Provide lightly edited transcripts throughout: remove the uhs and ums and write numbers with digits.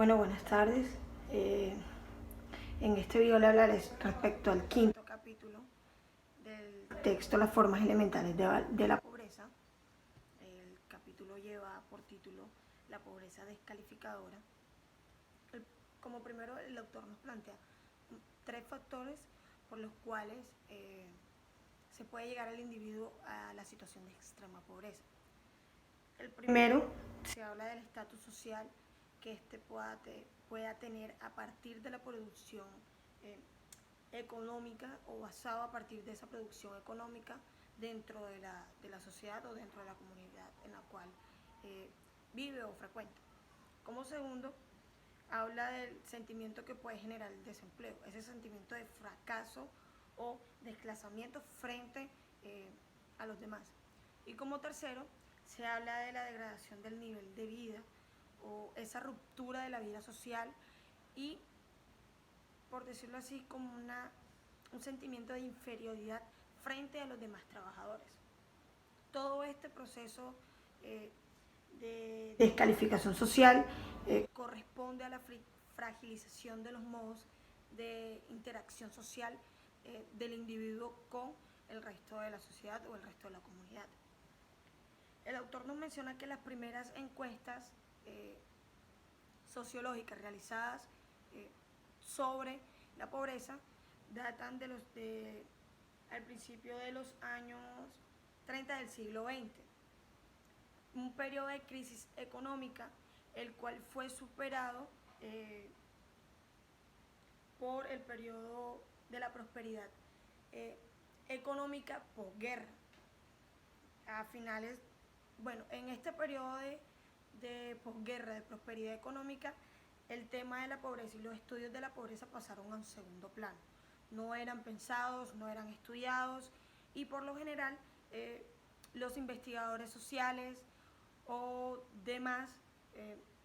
Bueno, buenas tardes. En este video le hablaré respecto al quinto capítulo del texto Las formas elementales de la pobreza. El capítulo lleva por título La pobreza descalificadora. Como primero, el autor nos plantea tres factores por los cuales se puede llegar al individuo a la situación de extrema pobreza. El primero, se habla del estatus social que éste pueda tener a partir de la producción eh, económica o basado a partir de esa producción económica dentro de la sociedad o dentro de la comunidad en la cual eh, vive o frecuenta. Como segundo, habla del sentimiento que puede generar el desempleo, ese sentimiento de fracaso o desplazamiento frente a los demás. Y como tercero, se habla de la degradación del nivel de vida o esa ruptura de la vida social y, por decirlo así, como un sentimiento de inferioridad frente a los demás trabajadores. Todo este proceso de descalificación social corresponde a la fragilización de los modos de interacción social del individuo con el resto de la sociedad o el resto de la comunidad. El autor nos menciona que las primeras encuestas sociológicas realizadas sobre la pobreza datan al principio de los años 30 del siglo XX, un periodo de crisis económica, el cual fue superado por el periodo de la prosperidad económica posguerra. A finales, en este periodo de posguerra, de prosperidad económica, el tema de la pobreza y los estudios de la pobreza pasaron a un segundo plano. No eran pensados, no eran estudiados y por lo general los investigadores sociales o demás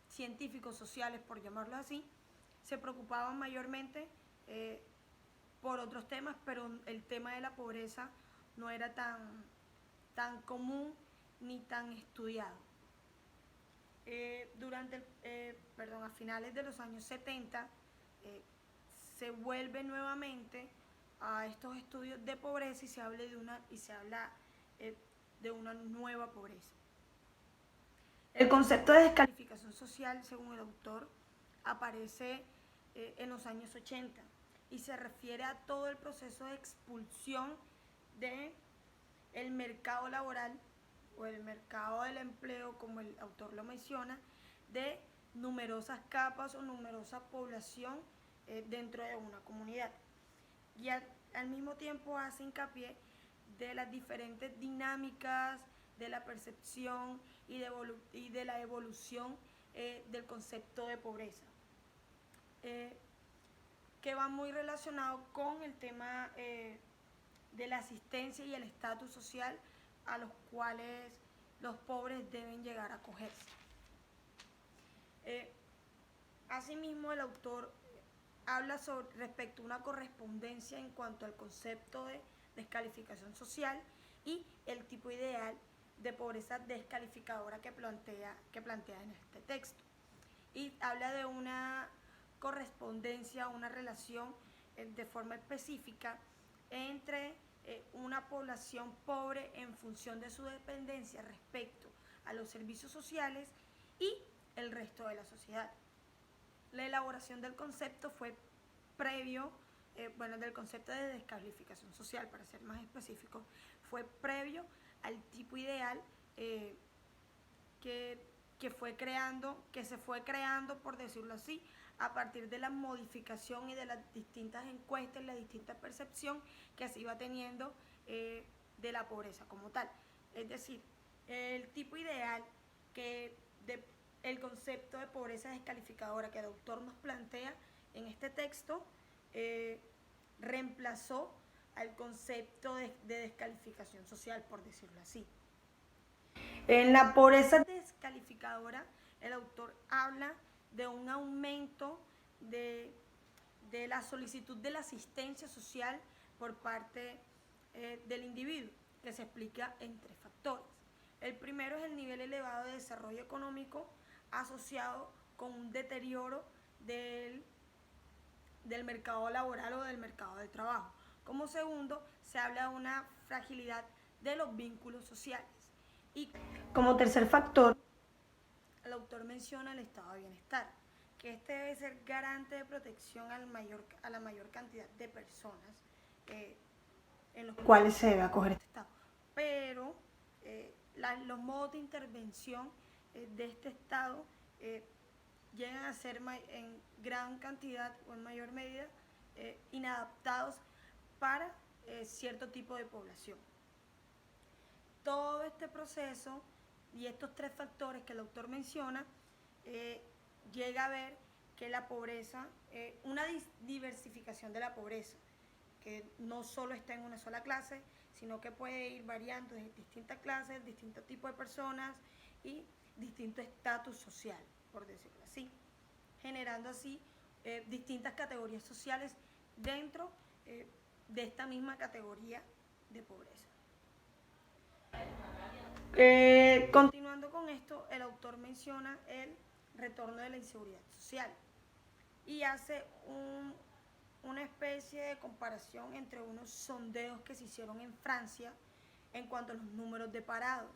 científicos sociales, por llamarlo así, se preocupaban mayormente por otros temas, pero el tema de la pobreza no era tan común ni tan estudiado. A finales de los años 70 se vuelve nuevamente a estos estudios de pobreza y se habla de una nueva pobreza. El concepto de descalificación social, según el autor, aparece en los años 80 y se refiere a todo el proceso de expulsión del mercado laboral o el mercado del empleo, como el autor lo menciona, de numerosas capas o numerosa población dentro de una comunidad. Y al mismo tiempo hace hincapié de las diferentes dinámicas, de la percepción y de la evolución del concepto de pobreza, que va muy relacionado con el tema de la asistencia y el estatus social a los cuales los pobres deben llegar a acogerse. Asimismo, el autor habla respecto a una correspondencia en cuanto al concepto de descalificación social y el tipo ideal de pobreza descalificadora que plantea en este texto. Y habla de una correspondencia, una relación de forma específica entre una población pobre en función de su dependencia respecto a los servicios sociales y el resto de la sociedad. La elaboración del concepto fue previo, del concepto de descalificación social, para ser más específico, fue previo al tipo ideal que se fue creando, por decirlo así, a partir de la modificación y de las distintas encuestas y la distinta percepción que se iba teniendo de la pobreza como tal. Es decir, el tipo ideal el concepto de pobreza descalificadora que el autor nos plantea en este texto reemplazó al concepto de descalificación social, por decirlo así. En la pobreza descalificadora, el autor habla de un aumento de la solicitud de la asistencia social por parte del individuo, que se explica en tres factores. El primero es el nivel elevado de desarrollo económico asociado con un deterioro del mercado laboral o del mercado del trabajo. Como segundo, se habla de una fragilidad de los vínculos sociales. Y como tercer factor, el autor menciona el estado de bienestar, que este debe ser garante de protección a la mayor cantidad de personas en los cuales se debe acoger este estado. Pero los modos de intervención de este estado llegan a ser en gran cantidad o en mayor medida inadaptados para cierto tipo de población. Todo este proceso y estos tres factores que el autor menciona llega a ver que la pobreza, una diversificación de la pobreza, que no solo está en una sola clase, sino que puede ir variando de distintas clases, distintos tipos de personas y distinto estatus social, por decirlo así, generando así distintas categorías sociales dentro de esta misma categoría de pobreza. Continuando con esto, el autor menciona el retorno de la inseguridad social y hace una especie de comparación entre unos sondeos que se hicieron en Francia en cuanto a los números de parados,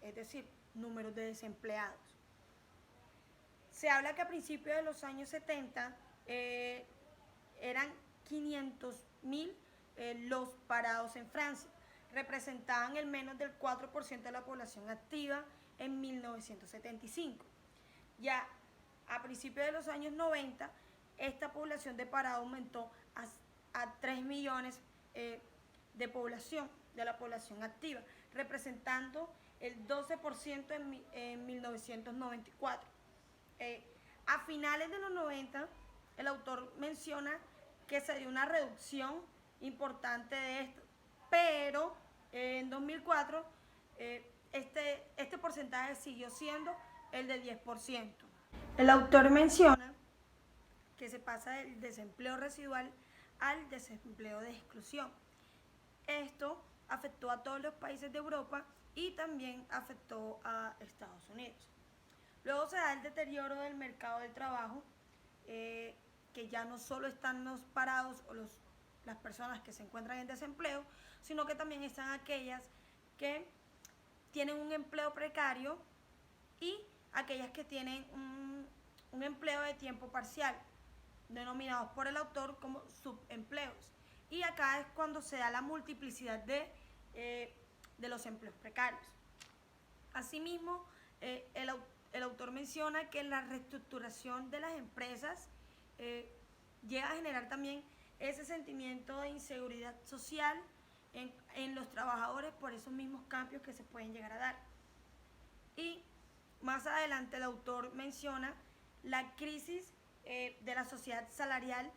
es decir, números de desempleados. Se habla que a principios de los años 70 eran 500.000 los parados en Francia, representaban el menos del 4% de la población activa en 1975. Ya a principios de los años 90, esta población de parado aumentó a 3 millones de población, de la población activa, representando el 12% en 1994. A finales de los 90, el autor menciona que se dio una reducción importante de esto, pero en 2004 este porcentaje siguió siendo el de 10%. El autor menciona que se pasa del desempleo residual al desempleo de exclusión. Esto afectó a todos los países de Europa y también afectó a Estados Unidos. Luego se da el deterioro del mercado del trabajo, que ya no solo están los parados o las personas que se encuentran en desempleo, sino que también están aquellas que tienen un empleo precario y aquellas que tienen un empleo de tiempo parcial, denominados por el autor como subempleos. Y acá es cuando se da la multiplicidad de los empleos precarios. Asimismo, el autor menciona que la reestructuración de las empresas llega a generar también ese sentimiento de inseguridad social en los trabajadores por esos mismos cambios que se pueden llegar a dar. Y más adelante el autor menciona la crisis de la sociedad salarial,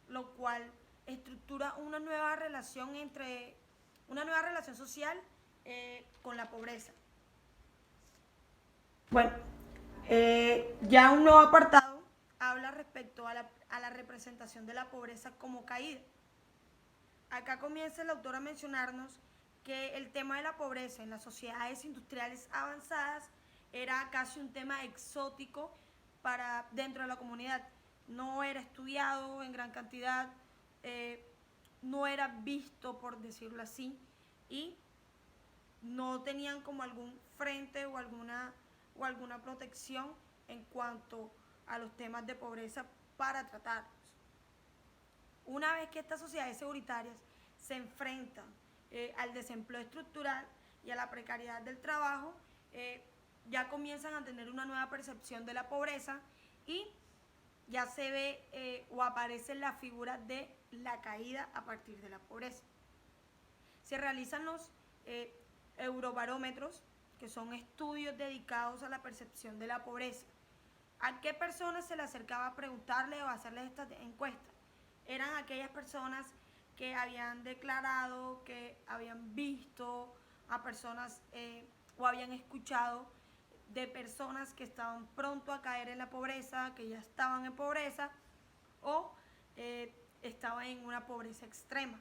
lo cual estructura una nueva relación social con la pobreza. Bueno, ya un nuevo apartado habla respecto a la representación de la pobreza como caída. Acá comienza el autor a mencionarnos que el tema de la pobreza en las sociedades industriales avanzadas era casi un tema exótico dentro de la comunidad. No era estudiado en gran cantidad, no era visto, por decirlo así, y no tenían como algún frente o alguna protección en cuanto a los temas de pobreza para tratarlos. Una vez que estas sociedades seguritarias se enfrentan al desempleo estructural y a la precariedad del trabajo, ya comienzan a tener una nueva percepción de la pobreza y ya se ve o aparece la figura de la caída a partir de la pobreza. Se realizan los eurobarómetros, que son estudios dedicados a la percepción de la pobreza. ¿A qué personas se le acercaba a preguntarle o a hacerles esta encuesta? Eran aquellas personas que habían declarado, que habían visto a personas o habían escuchado de personas que estaban pronto a caer en la pobreza, que ya estaban en pobreza o estaban en una pobreza extrema.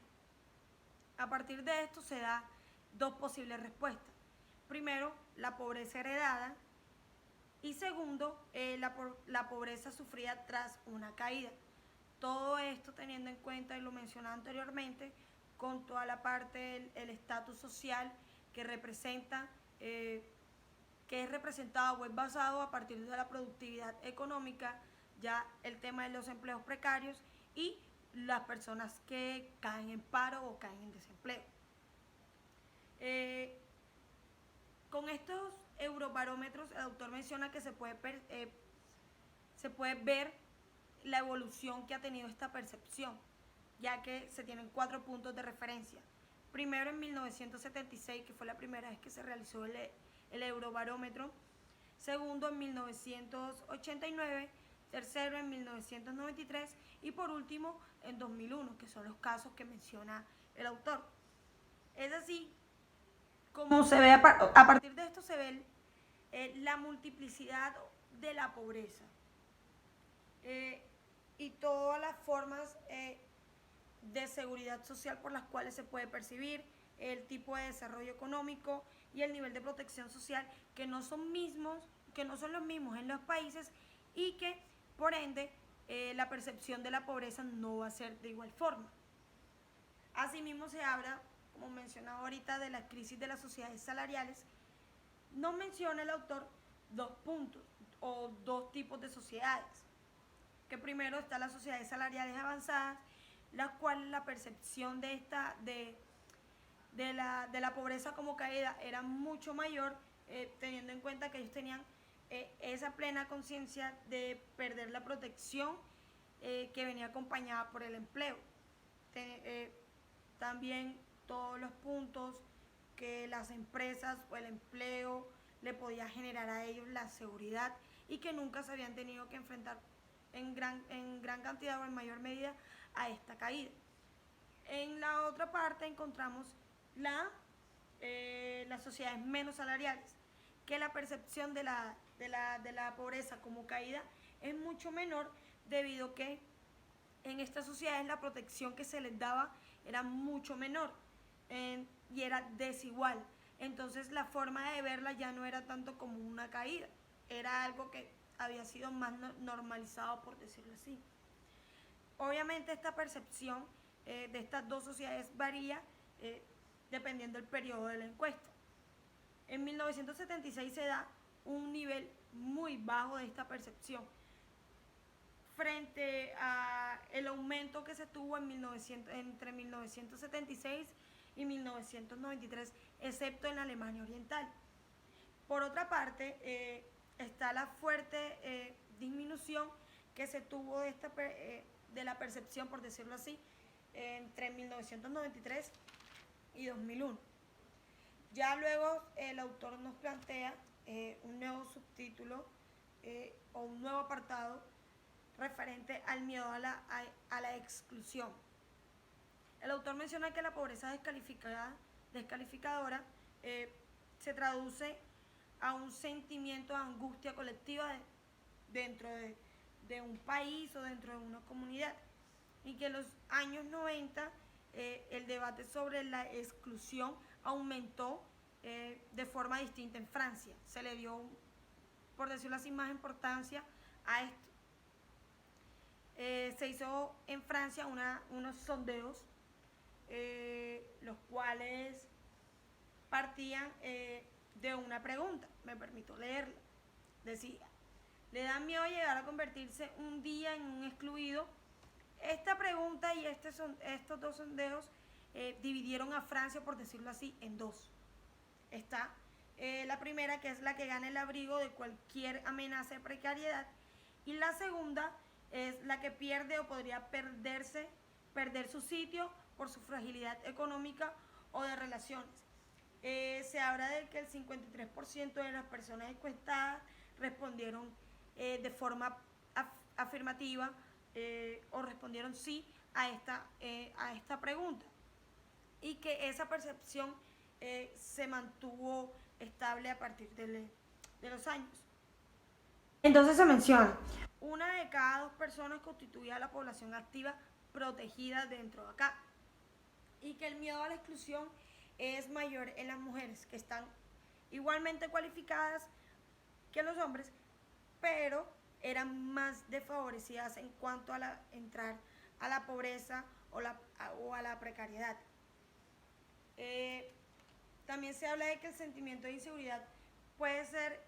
A partir de esto se da dos posibles respuestas. Primero, la pobreza heredada, Y segundo, la pobreza sufrida tras una caída. Todo esto teniendo en cuenta, y lo mencionaba anteriormente, con toda la parte del estatus social que representa, que es representado o es basado a partir de la productividad económica, ya el tema de los empleos precarios y las personas que caen en paro o caen en desempleo. Con estos eurobarómetros, el autor menciona que se puede ver la evolución que ha tenido esta percepción, ya que se tienen 4 puntos de referencia. Primero en 1976, que fue la primera vez que se realizó el eurobarómetro. Segundo en 1989. Tercero en 1993 y por último en 2001, que son los casos que menciona el autor. Es así como se ve, a partir de esto se ve la multiplicidad de la pobreza y todas las formas de seguridad social por las cuales se puede percibir, el tipo de desarrollo económico y el nivel de protección social que no son los mismos en los países y que por ende la percepción de la pobreza no va a ser de igual forma. Asimismo se habla, como mencionaba ahorita, de la crisis de las sociedades salariales. No menciona el autor 2 puntos o 2 tipos de sociedades. Que primero está las sociedades salariales avanzadas, las cuales la percepción de la pobreza como caída era mucho mayor, teniendo en cuenta que ellos tenían esa plena conciencia de perder la protección que venía acompañada por el empleo. También todos los puntos que las empresas o el empleo le podía generar a ellos la seguridad y que nunca se habían tenido que enfrentar en gran cantidad o en mayor medida a esta caída. En la otra parte encontramos las sociedades menos salariales, que la percepción de la pobreza como caída es mucho menor debido a que en estas sociedades la protección que se les daba era mucho menor y era desigual. Entonces la forma de verla ya no era tanto como una caída, era algo que había sido más normalizado, por decirlo así. Obviamente esta percepción de estas dos sociedades varía dependiendo del periodo de la encuesta. En 1976 se da un nivel muy bajo de esta percepción frente a el aumento que se tuvo entre 1976 y 1993, excepto en Alemania Oriental. Por otra parte, está la fuerte disminución que se tuvo de la percepción, por decirlo así, entre 1993 y 2001. Ya luego el autor nos plantea un nuevo subtítulo o un nuevo apartado referente al miedo a la exclusión. El autor menciona que la pobreza descalificadora se traduce a un sentimiento de angustia colectiva dentro de un país o dentro de una comunidad, y que en los años 90 el debate sobre la exclusión aumentó de forma distinta en Francia. Se le dio, por decirlo así, más importancia a esto. Se hizo en Francia unos sondeos, los cuales partían de una pregunta. Me permito leerla. Decía: ¿le da miedo llegar a convertirse un día en un excluido? Esta pregunta y estos dos sondeos dividieron a Francia, por decirlo así, en dos. Está la primera, que es la que gana el abrigo de cualquier amenaza de precariedad, y la segunda es la que pierde o podría perder su sitio por su fragilidad económica o de relaciones. Se habla de que el 53% de las personas encuestadas respondieron de forma afirmativa o respondieron sí a esta pregunta, y que esa percepción se mantuvo estable a partir de los años. Entonces se menciona: una de cada 2 personas constituía la población activa protegida dentro de acá, y que el miedo a la exclusión es mayor en las mujeres, que están igualmente cualificadas que los hombres, pero eran más desfavorecidas en cuanto a entrar a la pobreza o a la precariedad. También se habla de que el sentimiento de inseguridad puede ser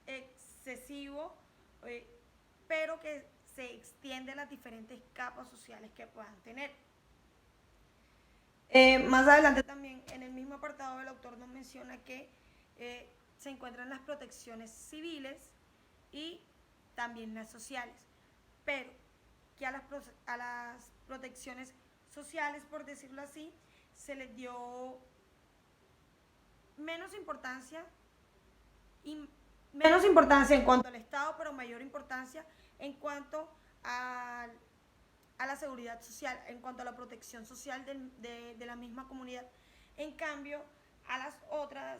excesivo, pero que se extiende a las diferentes capas sociales que puedan tener. Más adelante también, en el mismo apartado, el autor nos menciona que se encuentran las protecciones civiles y también las sociales, pero que a las protecciones sociales, por decirlo así, se les dio menos importancia en cuanto al Estado, pero mayor importancia en cuanto a la seguridad social, en cuanto a la protección social de la misma comunidad. En cambio, a las otras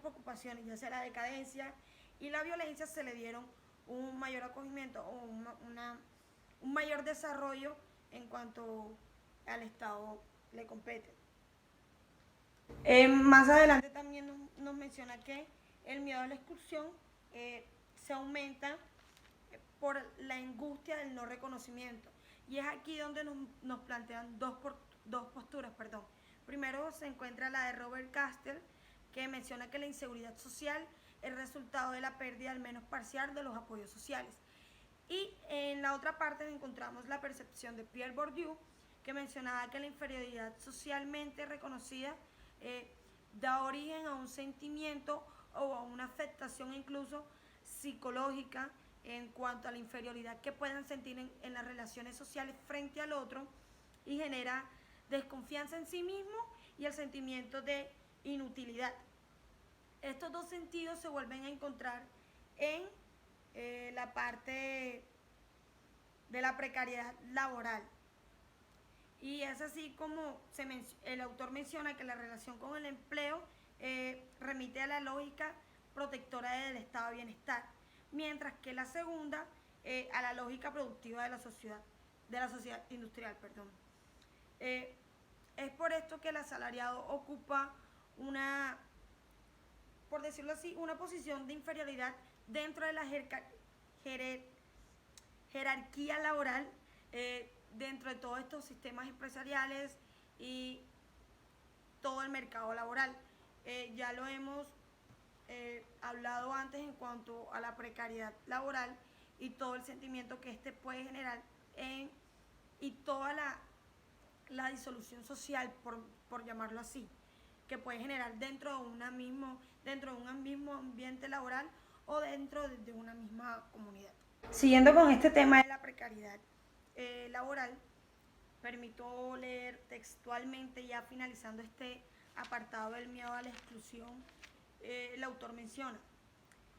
preocupaciones, ya sea la decadencia y la violencia, se le dieron un mayor acogimiento o un mayor desarrollo en cuanto al Estado le compete. Más adelante también nos menciona que el miedo a la exclusión se aumenta por la angustia del no reconocimiento. Y es aquí donde nos plantean dos posturas. Primero se encuentra la de Robert Castle, que menciona que la inseguridad social es resultado de la pérdida al menos parcial de los apoyos sociales. Y en la otra parte encontramos la percepción de Pierre Bourdieu, que mencionaba que la inferioridad socialmente reconocida da origen a un sentimiento o a una afectación incluso psicológica en cuanto a la inferioridad que puedan sentir en las relaciones sociales frente al otro, y genera desconfianza en sí mismo y el sentimiento de inutilidad. Estos dos sentidos se vuelven a encontrar en la parte de la precariedad laboral. Y es así como el autor menciona que la relación con el empleo remite a la lógica protectora del estado de bienestar, mientras que la segunda a la lógica productiva de la sociedad industrial. Es por esto que el asalariado ocupa por decirlo así, una posición de inferioridad dentro de la jerarquía laboral, dentro de todos estos sistemas empresariales y todo el mercado laboral. Ya lo hemos hablado antes en cuanto a la precariedad laboral y todo el sentimiento que este puede generar y toda la disolución social, por llamarlo así, que puede generar dentro de un mismo ambiente laboral o dentro de una misma comunidad. Siguiendo con este tema de la precariedad laboral, permito leer textualmente, ya finalizando este apartado del miedo a la exclusión. El autor menciona: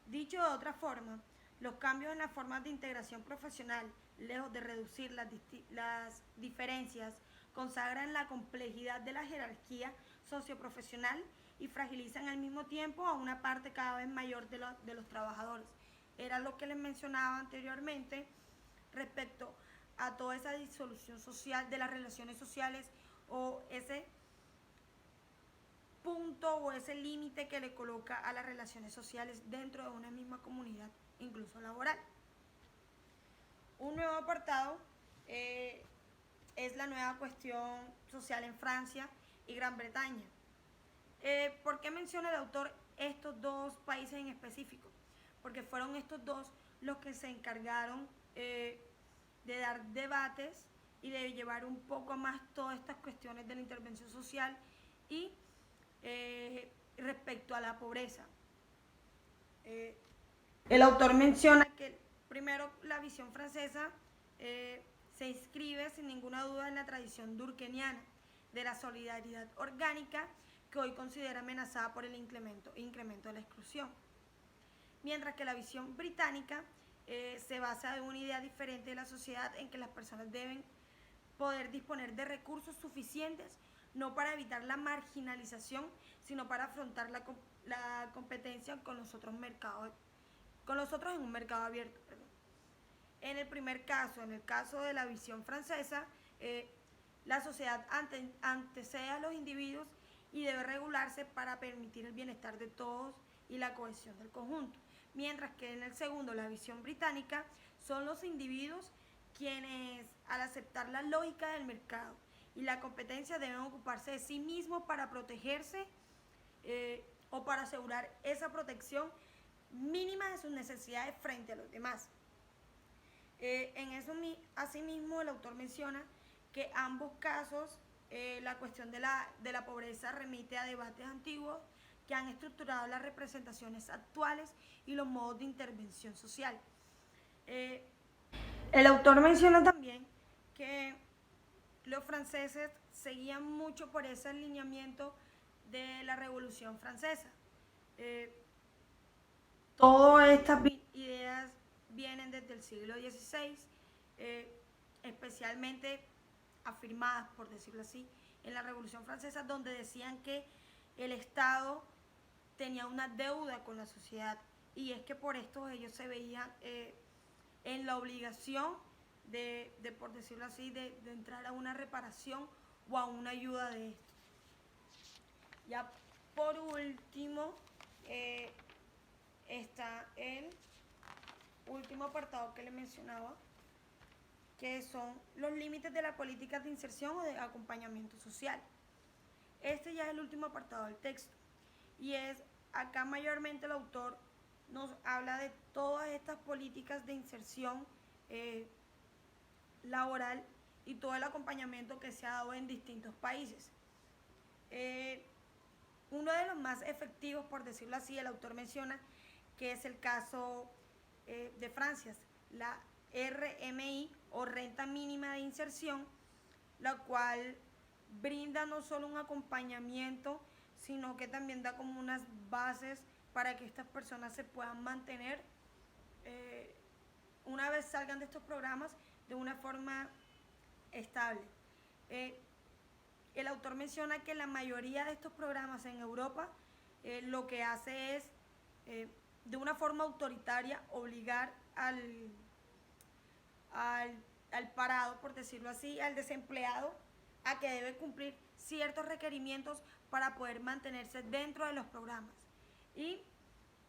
dicho de otra forma, los cambios en las formas de integración profesional, lejos de reducir las diferencias, consagran la complejidad de la jerarquía socioprofesional y fragilizan al mismo tiempo a una parte cada vez mayor de los trabajadores. Era lo que les mencionaba anteriormente respecto a toda esa disolución social de las relaciones sociales, o ese punto o ese límite que le coloca a las relaciones sociales dentro de una misma comunidad, incluso laboral. Un nuevo apartado es la nueva cuestión social en Francia y Gran Bretaña. ¿Por qué menciona el autor estos dos países en específico? Porque fueron estos dos los que se encargaron de dar debates y de llevar un poco más todas estas cuestiones de la intervención social y respecto a la pobreza. El autor menciona que primero la visión francesa se inscribe sin ninguna duda en la tradición durkheimiana de la solidaridad orgánica, que hoy considera amenazada por el incremento de la exclusión. Mientras que la visión británica se basa en una idea diferente de la sociedad, en que las personas deben poder disponer de recursos suficientes, no para evitar la marginalización, sino para afrontar la competencia con los otros en un mercado abierto. En el primer caso, en el caso de la visión francesa, la sociedad antecede a los individuos y debe regularse para permitir el bienestar de todos y la cohesión del conjunto. mientras que en el segundo, la visión británica, son los individuos quienes, al aceptar la lógica del mercado y la competencia, deben ocuparse de sí mismos para protegerse o para asegurar esa protección mínima de sus necesidades frente a los demás. En eso, asimismo, el autor menciona que ambos casos, la cuestión de la pobreza remite a debates antiguos que han estructurado las representaciones actuales y los modos de intervención social. El autor menciona también que los franceses seguían mucho por ese alineamiento de la Revolución Francesa. Todas estas ideas vienen desde el siglo XVI, especialmente afirmadas, por decirlo así, en la Revolución Francesa, donde decían que el Estado tenía una deuda con la sociedad, y es que por esto ellos se veían en la obligación de, por decirlo así, de entrar a una reparación o a una ayuda de esto. Ya por último, está el último apartado que le mencionaba, que son los límites de la política de inserción o de acompañamiento social. Este ya es el último apartado del texto, y es acá mayormente el autor nos habla de todas estas políticas de inserción laboral y todo el acompañamiento que se ha dado en distintos países. Uno de los más efectivos, por decirlo así, el autor menciona que es el caso de Francia, la RMI o renta mínima de inserción, la cual brinda no solo un acompañamiento, sino que también da como unas bases para que estas personas se puedan mantener una vez salgan de estos programas de una forma estable. El autor menciona que la mayoría de estos programas en Europa lo que hace es, de una forma autoritaria, obligar al parado, por decirlo así, al desempleado, a que debe cumplir ciertos requerimientos para poder mantenerse dentro de los programas. Y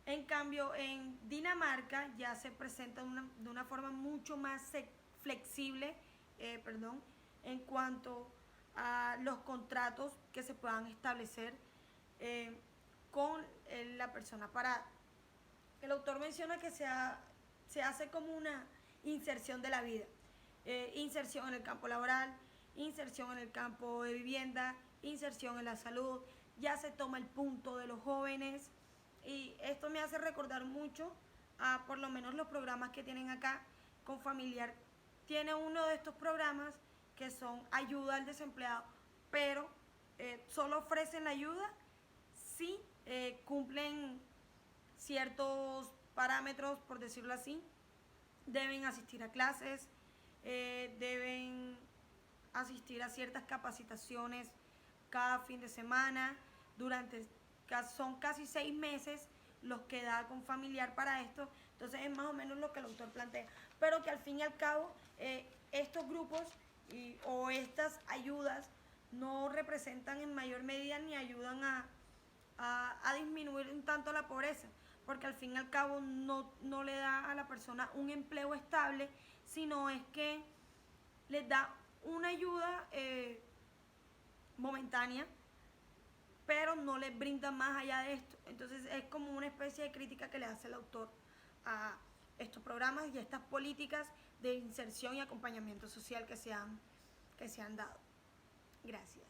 en cambio, en Dinamarca ya se presenta de una forma mucho más flexible, en cuanto a los contratos que se puedan establecer con la persona parada. El autor menciona que se hace como una inserción de la vida, inserción en el campo laboral, inserción en el campo de vivienda, inserción en la salud, ya se toma el punto de los jóvenes, y esto me hace recordar mucho a por lo menos los programas que tienen acá con Familiar. Tiene uno de estos programas que son ayuda al desempleado, pero solo ofrecen la ayuda si cumplen ciertos parámetros, por decirlo así. Deben asistir a clases, deben asistir a ciertas capacitaciones cada fin de semana. Son casi 6 meses los que da con Familiar para esto. Entonces es más o menos lo que el autor plantea, pero que al fin y al cabo estos grupos o estas ayudas no representan en mayor medida ni ayudan a disminuir un tanto la pobreza, porque al fin y al cabo no le da a la persona un empleo estable, sino es que les da una ayuda momentánea, pero no les brinda más allá de esto. Entonces es como una especie de crítica que le hace el autor a estos programas y a estas políticas de inserción y acompañamiento social que se han dado. Gracias.